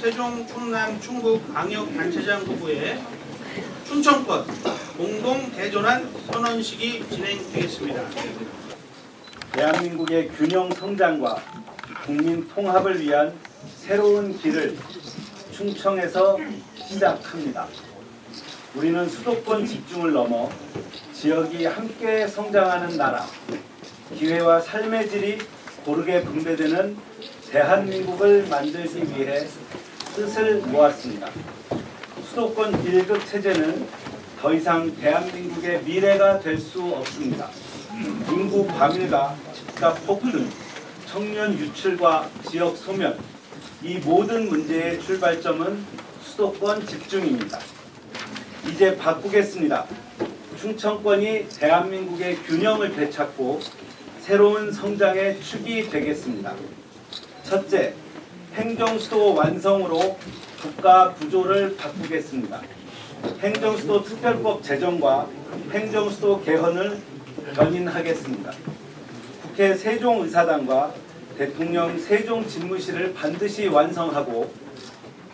세종, 충남, 충북 광역단체장 후보의 충청권 공동 대전환 선언식이 진행되겠습니다. 대한민국의 균형 성장과 국민 통합을 위한 새로운 길을 충청에서 시작합니다. 우리는 수도권 집중을 넘어 지역이 함께 성장하는 나라, 기회와 삶의 질이 고르게 분배되는 대한민국을 만들기 위해 뜻을 모았습니다. 수도권 1급 체제는 더 이상 대한민국의 미래가 될 수 없습니다. 인구 과밀과 집값 폭등, 청년 유출과 지역 소멸, 이 모든 문제의 출발점은 수도권 집중입니다. 이제 바꾸겠습니다. 충청권이 대한민국의 균형을 되찾고 새로운 성장의 축이 되겠습니다. 첫째, 행정수도 완성으로 국가 구조를 바꾸겠습니다. 행정수도 특별법 제정과 행정수도 개헌을 견인하겠습니다. 국회 세종의사당과 대통령 세종집무실을 반드시 완성하고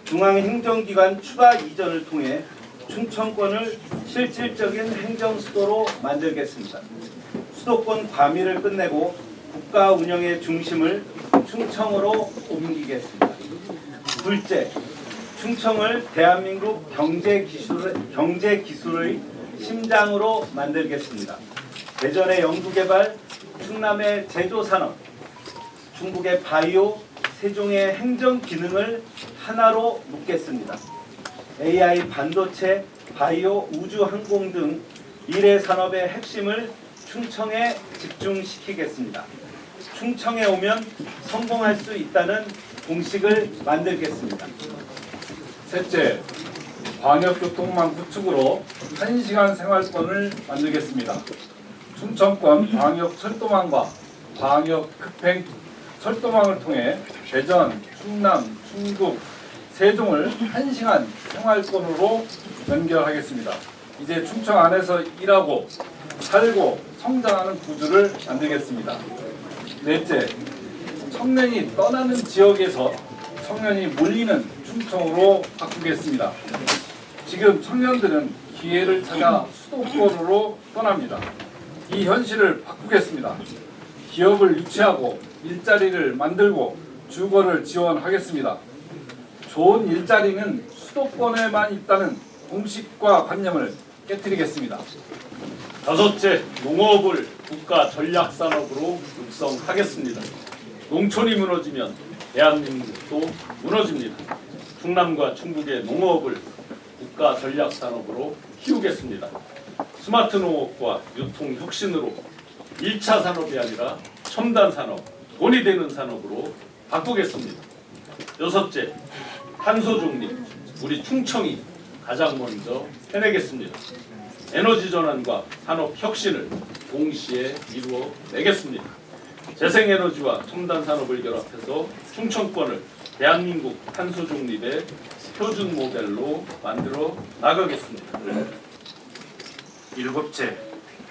중앙행정기관 추가 이전을 통해 충청권을 실질적인 행정수도로 만들겠습니다. 수도권 과밀을 끝내고 국가 운영의 중심을 충청으로 옮기겠습니다. 둘째, 충청을 대한민국 경제기술의 심장으로 만들겠습니다. 대전의 연구개발, 충남의 제조산업, 충북의 바이오, 세종의 행정기능을 하나로 묶겠습니다. AI, 반도체, 바이오, 우주항공 등 미래 산업의 핵심을 충청에 집중시키겠습니다. 충청에 오면 성공할 수 있다는 공식을 만들겠습니다. 셋째, 광역교통망 구축으로 1시간 생활권을 만들겠습니다. 충청권 광역철도망과 광역급행 철도망을 통해 대전, 충남, 충북, 세종을 1시간 생활권으로 연결하겠습니다. 이제 충청 안에서 일하고 살고 성장하는 구조를 만들겠습니다. 넷째, 청년이 떠나는 지역에서 청년이 몰리는 충청으로 바꾸겠습니다. 지금 청년들은 기회를 찾아 수도권으로 떠납니다. 이 현실을 바꾸겠습니다. 기업을 유치하고 일자리를 만들고 주거를 지원하겠습니다. 좋은 일자리는 수도권에만 있다는 공식과 관념을 깨뜨리겠습니다. 다섯째, 농업을 국가 전략산업으로 육성하겠습니다. 농촌이 무너지면 대한민국도 무너집니다. 충남과 충북의 농업을 국가 전략산업으로 키우겠습니다. 스마트 농업과 유통 혁신으로 1차 산업이 아니라 첨단 산업, 돈이 되는 산업으로 바꾸겠습니다. 여섯째, 탄소 중립, 우리 충청이 가장 먼저 해내겠습니다. 에너지 전환과 산업 혁신을 동시에 이루어내겠습니다. 재생에너지와 첨단 산업을 결합해서 충청권을 대한민국 탄소 중립의 표준 모델로 만들어 나가겠습니다. 일곱째,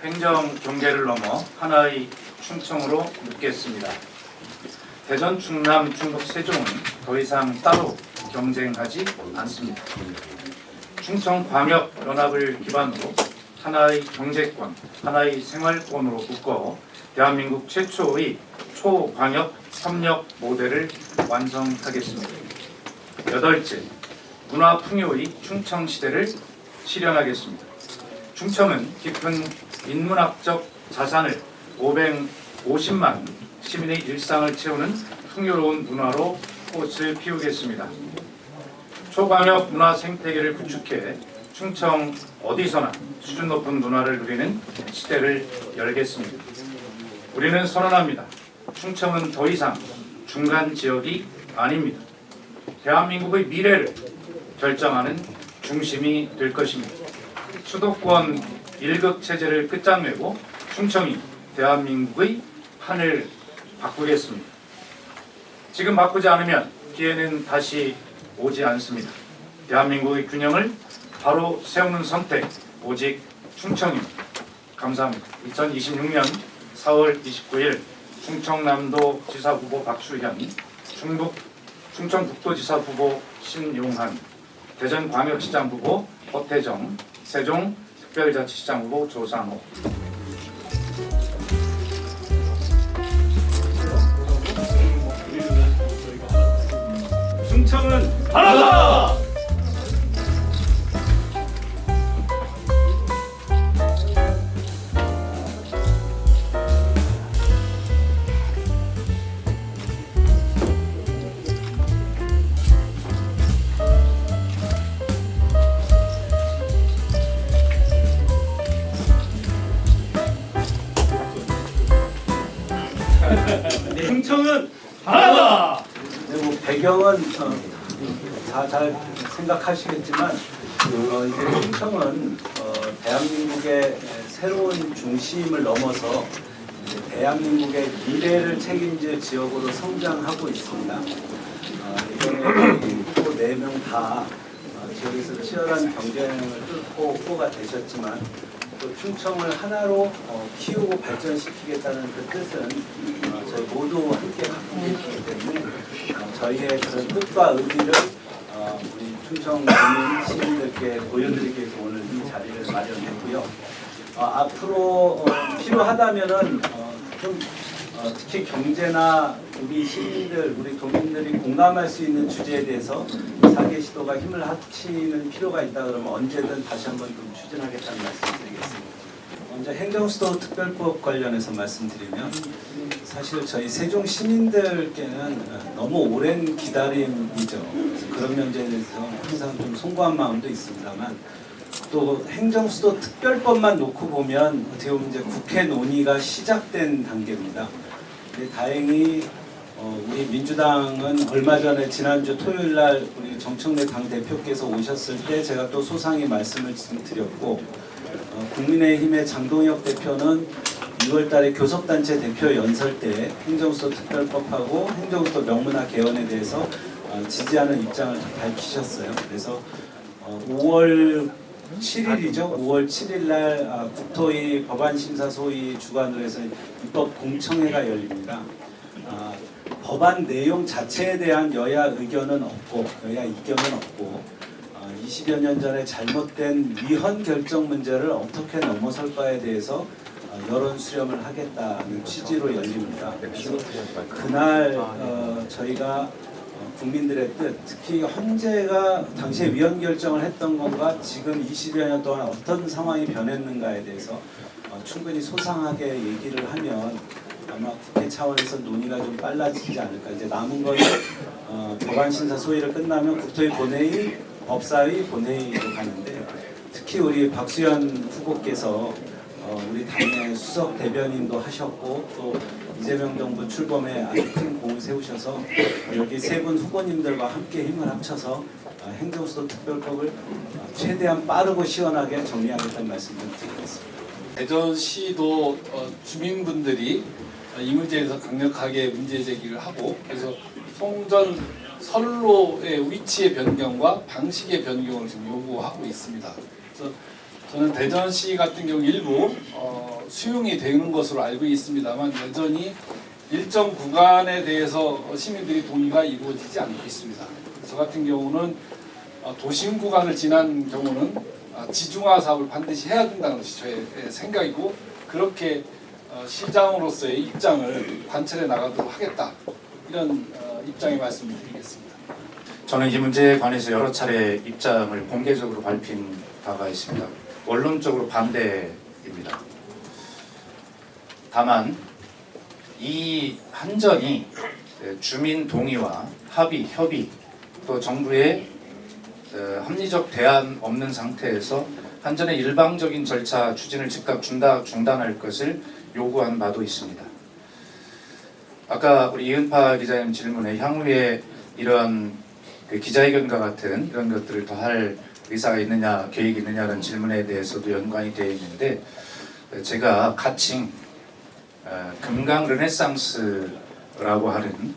행정 경계를 넘어 하나의 충청으로 묶겠습니다. 대전, 충남, 충북, 세종은 더 이상 따로 경쟁하지 않습니다. 충청광역연합을 기반으로 하나의 경제권, 하나의 생활권으로 묶어 대한민국 최초의 초광역 협력 모델을 완성하겠습니다. 여덟째, 문화 풍요의 충청시대를 실현하겠습니다. 충청은 깊은 인문학적 자산을 550만 시민의 일상을 채우는 풍요로운 문화로 꽃을 피우겠습니다. 초광역 문화 생태계를 구축해 충청 어디서나 수준 높은 문화를 누리는 시대를 열겠습니다. 우리는 선언합니다. 충청은 더 이상 중간 지역이 아닙니다. 대한민국의 미래를 결정하는 중심이 될 것입니다. 수도권 1급 체제를 끝장내고 충청이 대한민국의 판을 바꾸겠습니다. 지금 바꾸지 않으면 기회는 다시 오지 않습니다. 대한민국의 균형을 바로 세우는 선택, 오직 충청입니다. 감사합니다. 2026년 4월 29일 충청남도 지사 후보 박수현, 충북 충청북도지사 후보 신용한, 대전광역시장 후보 허태정, 세종특별자치시장 후보 조상호. 충청은 하나다. 충청은 하나다. 뭐 배경은 다 잘 생각하시겠지만 이제 충청은 대한민국의 새로운 중심을 넘어서 이제 대한민국의 미래를 책임질 지역으로 성장하고 있습니다. 이번에 후보 4명 다 지역에서 치열한 경쟁을 뚫고 후보가 되셨지만 또 충청을 하나로 키우고 발전시키겠다는 그 뜻은 저희 모두 함께 갖고 계시기 때문에 저희의 그런 뜻과 의지를 우리 충청 국민 시민들께 보여드리기 위해서 오늘 이 자리를 마련했고요. 앞으로 필요하다면은 좀 특히 경제나 우리 시민들, 우리 도민들이 공감할 수 있는 주제에 대해서 사계시도가 힘을 합치는 필요가 있다 그러면 언제든 다시 한번 좀 추진하겠다는 말씀드리겠습니다. 먼저 행정수도 특별법 관련해서 말씀드리면 사실 저희 세종 시민들께는 너무 오랜 기다림이죠. 그래서 그런 면제에 대해서 항상 좀 송구한 마음도 있습니다만 또 행정수도 특별법만 놓고 보면 어떻게 보면 이제 국회 논의가 시작된 단계입니다. 근데 다행히 우리 민주당은 얼마 전에 지난주 토요일 날 우리 정청래 당대표께서 오셨을 때 제가 또 소상히 말씀을 드렸고 국민의힘의 장동혁 대표는 6월 달에 교섭단체 대표 연설 때 행정수도 특별법하고 행정수도 명문화 개헌에 대해서 지지하는 입장을 밝히셨어요. 그래서 5월 7일이죠. 5월 7일 날 국토위 법안심사소위 주관으로 해서 입법 공청회가 열립니다. 법안 내용 자체에 대한 여야 의견은 없고 여야 이견은 없고 20여 년 전에 잘못된 위헌 결정 문제를 어떻게 넘어설까에 대해서 여론 수렴을 하겠다는 취지로 열립니다. 그래서 그날 저희가 국민들의 뜻, 특히 헌재가 당시에 위헌 결정을 했던 것과 지금 20여 년 동안 어떤 상황이 변했는가에 대해서 충분히 소상하게 얘기를 하면 아마 국회 차원에서 논의가 좀 빨라지지 않을까. 이제 남은 거는 법안심사 소위를 끝나면 국토위 본회의, 법사위, 본회의로 가는데 특히 우리 박수현 후보께서 우리 당의 수석 대변인도 하셨고 또 이재명 정부 출범에 아주 큰 공을 세우셔서 여기 세 분 후보님들과 함께 힘을 합쳐서 행정수도 특별법을 최대한 빠르고 시원하게 정리하겠다는 말씀을 드리겠습니다. 대전시도 주민분들이 이 문제에 대해서 강력하게 문제 제기를 하고 그래서 송전 선로의 위치의 변경과 방식의 변경을 지금 요구하고 있습니다. 그래서 저는 대전시 같은 경우 일부 수용이 되는 것으로 알고 있습니다만 여전히 일정 구간에 대해서 시민들이 동의가 이루어지지 않고 있습니다. 저 같은 경우는 도심 구간을 지난 경우는 지중화 사업을 반드시 해야 된다는 것이 저의 생각이고 그렇게 시장으로서의 입장을 관철해 나가도록 하겠다 이런 입장의 말씀을 드리겠습니다. 저는 이 문제에 관해서 여러 차례 입장을 공개적으로 밝힌 바가 있습니다. 원론적으로 반대입니다. 다만 이 한전이 주민 동의와 합의, 협의 또 정부의 합리적 대안 없는 상태에서 한전의 일방적인 절차 추진을 즉각 중단할 것을 요구한 바도 있습니다. 아까 우리 이은파 기자님 질문에 향후에 이런 기자회견과 같은 이런 것들을 더 할 의사가 있느냐, 계획이 있느냐는 질문에 대해서도 연관이 되어 있는데 제가 가칭 금강 르네상스라고 하는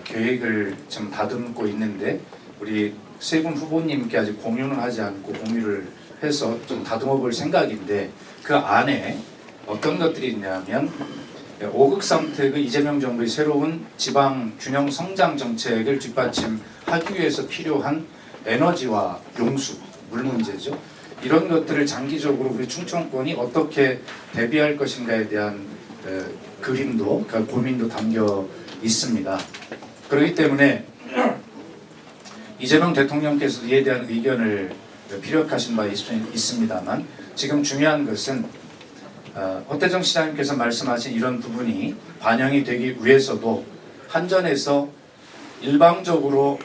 계획을 좀 다듬고 있는데 우리 세 분 후보님께 아직 공유는 하지 않고 공유를 해서 좀 다듬어 볼 생각인데 그 안에 어떤 것들이 있냐면 5극 상태의 이재명 정부의 새로운 지방 균형 성장 정책을 뒷받침하기 위해서 필요한 에너지와 용수, 물 문제죠. 이런 것들을 장기적으로 우리 충청권이 어떻게 대비할 것인가에 대한 그림도, 그러니까 고민도 담겨 있습니다. 그렇기 때문에 이재명 대통령께서 이에 대한 의견을 피력하신 바 있습니다만 지금 중요한 것은 허태정 시장님께서 말씀하신 이런 부분이 반영이 되기 위해서도 한전에서 일방적으로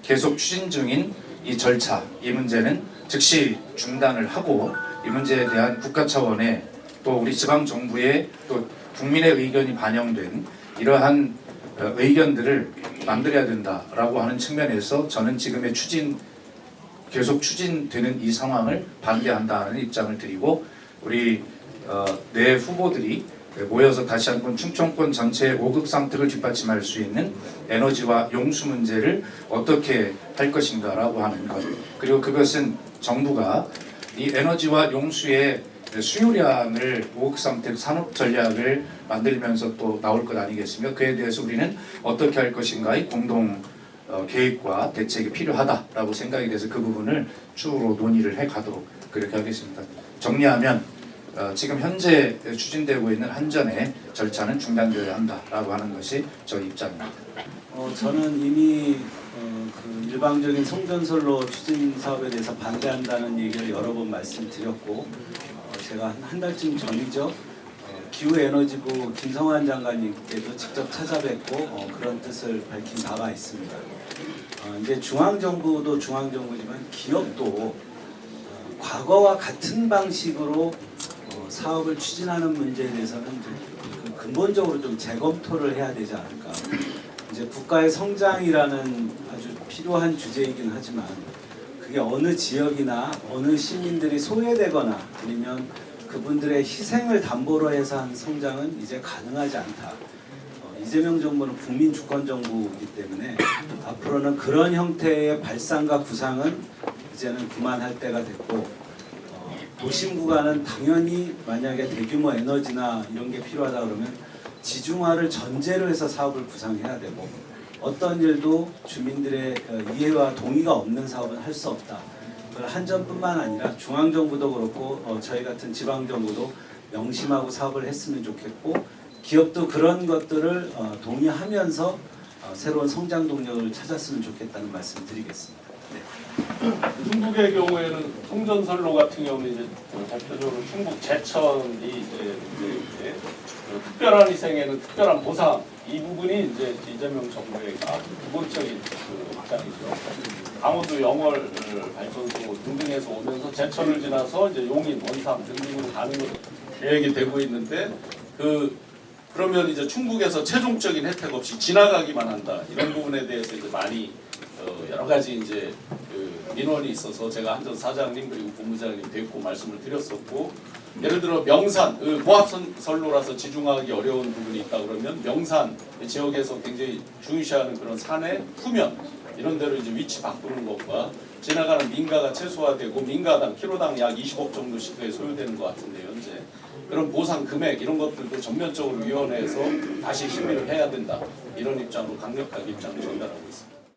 계속 추진 중인 이 절차, 이 문제는 즉시 중단을 하고 이 문제에 대한 국가 차원의 또 우리 지방 정부의 또 국민의 의견이 반영된 이러한 의견들을 만들어야 된다라고 하는 측면에서 저는 지금의 계속 추진되는 이 상황을 반대한다는 입장을 드리고 우리 내 후보들이 모여서 다시 한번 충청권 전체의 5극 상태를 뒷받침할 수 있는 에너지와 용수 문제를 어떻게 할 것인가라고 하는 것, 그리고 그것은 정부가 이 에너지와 용수의 수요량을 5극 상태 산업 전략을 만들면서 또 나올 것 아니겠습니까? 그에 대해서 우리는 어떻게 할 것인가의 공동 계획과 대책이 필요하다라고 생각이 돼서 그 부분을 추후로 논의를 해가도록 그렇게 하겠습니다. 정리하면 지금 현재 추진되고 있는 한전의 절차는 중단되어야 한다라고 하는 것이 저희 입장입니다. 저는 이미 그 일방적인 송전선로 추진 사업에 대해서 반대한다는 얘기를 여러 번 말씀드렸고 제가 한 달쯤 전이죠. 기후에너지부 김성환 장관님께도 직접 찾아뵙고 그런 뜻을 밝힌 바가 있습니다. 이제 중앙정부도 중앙정부지만 기업도 과거와 같은 방식으로 사업을 추진하는 문제에 대해서는 근본적으로 좀 재검토를 해야 되지 않을까. 이제 국가의 성장이라는 아주 필요한 주제이긴 하지만 그게 어느 지역이나 어느 시민들이 소외되거나 아니면 그분들의 희생을 담보로 해서 한 성장은 이제 가능하지 않다. 이재명 정부는 국민 주권 정부이기 때문에 앞으로는 그런 형태의 발상과 구상은 이제는 그만할 때가 됐고 도심 구간은 당연히 만약에 대규모 에너지나 이런 게 필요하다 그러면 지중화를 전제로 해서 사업을 구상해야 되고 어떤 일도 주민들의 이해와 동의가 없는 사업은 할 수 없다. 한전뿐만 아니라 중앙정부도 그렇고 저희 같은 지방정부도 명심하고 사업을 했으면 좋겠고 기업도 그런 것들을 동의하면서 새로운 성장 동력을 찾았으면 좋겠다는 말씀 드리겠습니다. 네. 충북의 경우에는 송전선로 같은 경우는 이제 대표적으로 충북 제천이 이제 특별한 희생에는 특별한 보상 이 부분이 이제 이재명 정부의 기본적인 그 입장이죠. 강원도 영월 발전소 등등에서 오면서 제천을 지나서 이제 용인, 원산 등등으로 가는 것도 계획이 되고 있는데 그러면 이제 충북에서 최종적인 혜택 없이 지나가기만 한다 이런 부분에 대해서 이제 많이 여러 가지 이제 민원이 있어서 제가 한전 사장님 그리고 본부장님 뵙고 말씀을 드렸었고 예를 들어 명산 고압선로라서 지중화하기 어려운 부분이 있다 그러면 명산 지역에서 굉장히 중요시하는 그런 산의 후면 이런 데로 이제 위치 바꾸는 것과 지나가는 민가가 최소화되고 민가당 키로당 약 20억 정도씩 소요되는 것 같은데 현재 그런 보상 금액 이런 것들도 전면적으로 위원회에서 다시 심의를 해야 된다 이런 입장으로 강력하게 입장을 전달하고 있습니다.